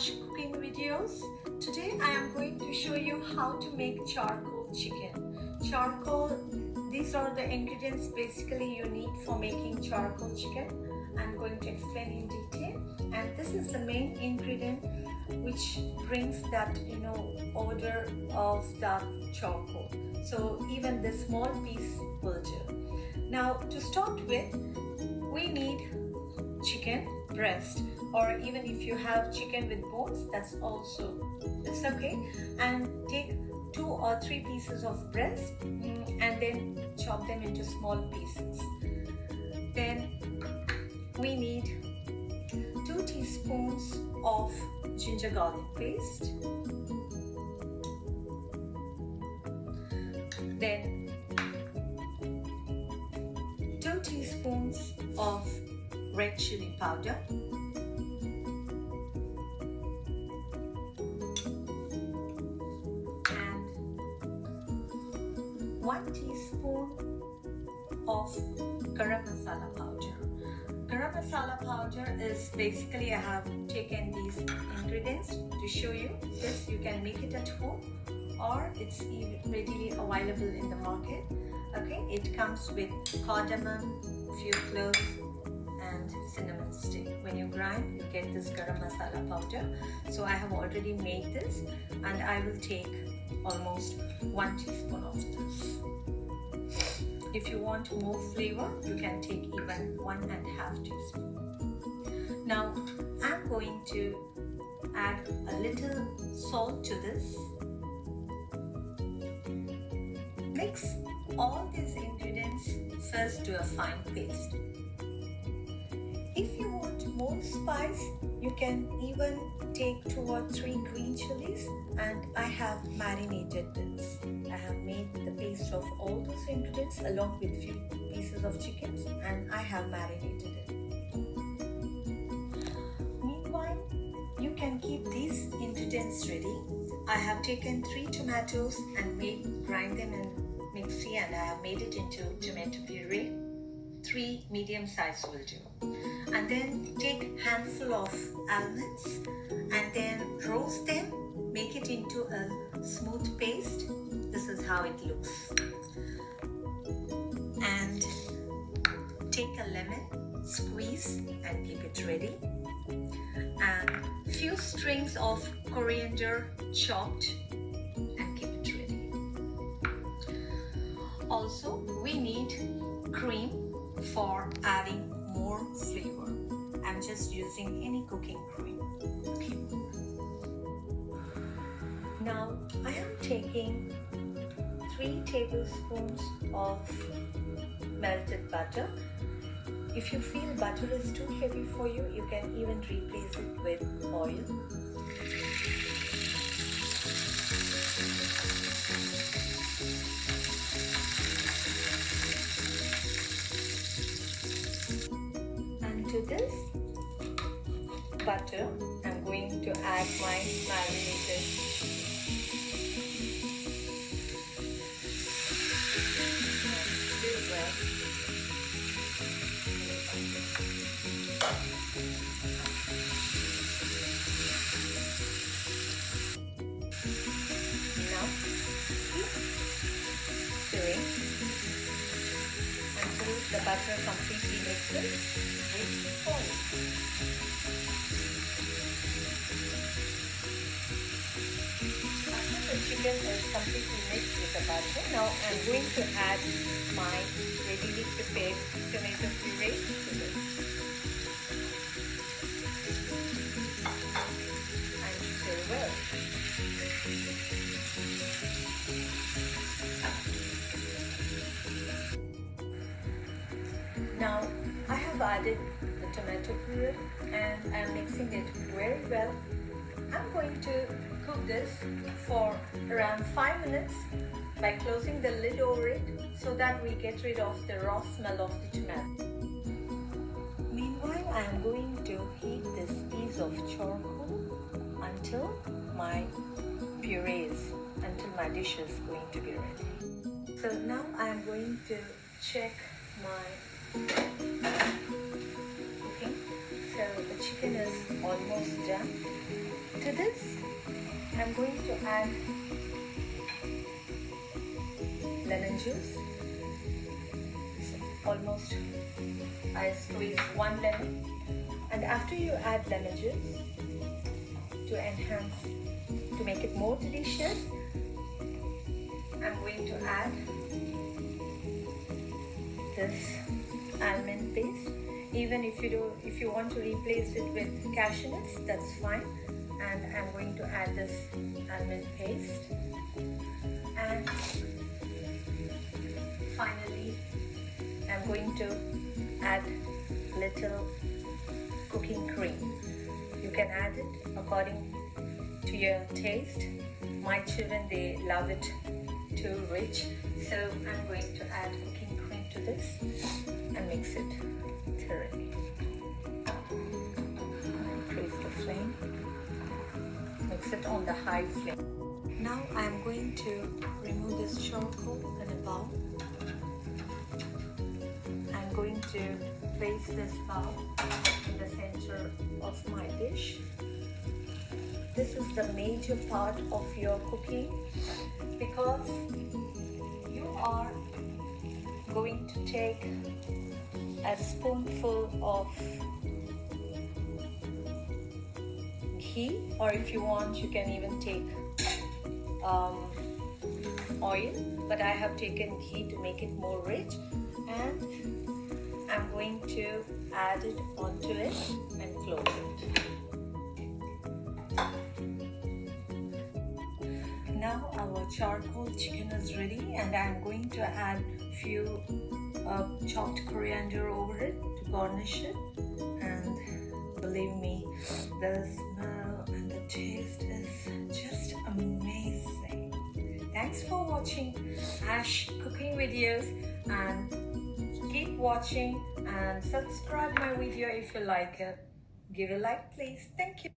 Ash cooking videos. Today I am going to show you how to make charcoal chicken. Charcoal, these are the ingredients basically you need for making charcoal chicken. I'm going to explain in detail, and this is the main ingredient which brings that odor of that charcoal. So even this small piece will do. Now to start with, we need chicken breast, or even if you have chicken with bones, it's okay. And take 2 or 3 pieces of breast and then chop them into small pieces. Then we need 2 teaspoons of ginger garlic paste, then 2 teaspoons of red chili powder, and 1 teaspoon of garam masala powder. Garam masala powder is basically, I have taken these ingredients to show you. This you can make it at home, or it's readily available in the market. Okay, it comes with cardamom, few cloves, and cinnamon stick. When you grind, you get this garam masala powder. So I have already made this, and I will take almost 1 teaspoon of this. If you want more flavor, you can take even 1.5 teaspoon. Now I'm going to add a little salt to this. Mix all these ingredients first to a fine paste. If you want more spice, you can even take 2 or 3 green chilies, and I have marinated this. I have made the paste of all those ingredients along with few pieces of chicken, and I have marinated it. Meanwhile, you can keep these ingredients ready. I have taken 3 tomatoes and grind them in mixie, and I have made it into tomato puree. 3 medium size will do. And then take handful of almonds and then roast them, make it into a smooth paste. This is how it looks. And take a lemon, squeeze and keep it ready. And few strings of coriander chopped and keep it ready. Also, we need cream for adding more flavor. I'm just using any cooking cream. Okay. Now I am taking 3 tablespoons of melted butter. If you feel butter is too heavy for you, you can even replace it with oil. To this butter, I'm going to add my marinated bread. Now keep stirring until the butter completely mixes with oil. After the chicken is completely mixed with the butter, now I'm going to add my readily prepared tomato puree to this. And stir well. Now I have added the tomato puree and I'm mixing it very well. I'm going to cook this for around 5 minutes by closing the lid over it so that we get rid of the raw smell of the tomato. Meanwhile, I am going to heat this piece of charcoal until my dish is going to be ready. So now I am going to check my cooking. So the chicken is almost done. To this, I'm going to add lemon juice. So almost I squeeze 1 lemon, and after you add lemon juice to enhance, to make it more delicious, I'm going to add this almond paste. Even if you want to replace it with cashew nuts, that's fine. And I'm going to add this almond paste. And finally, I'm going to add little cooking cream. You can add it according to your taste. My children, they love it too rich, so I'm going to add cooking cream to this and mix it thoroughly. Increase the flame. Mix it on the high flame. Now I'm going to remove this charcoal in a bowl. I'm going to place this bowl in the center of my dish. This is the major part of your cooking, because you are going to take a spoonful of ghee, or if you want, you can even take oil, but I have taken ghee to make it more rich, and I'm going to add it onto it and close it. Now our charcoal chicken is ready, and I'm going to add few chopped coriander over it to garnish it. And believe me, the smell and the taste is just amazing. Thanks for watching Ash cooking videos, and keep watching and subscribe my video if you like it. Give a like, please. Thank you.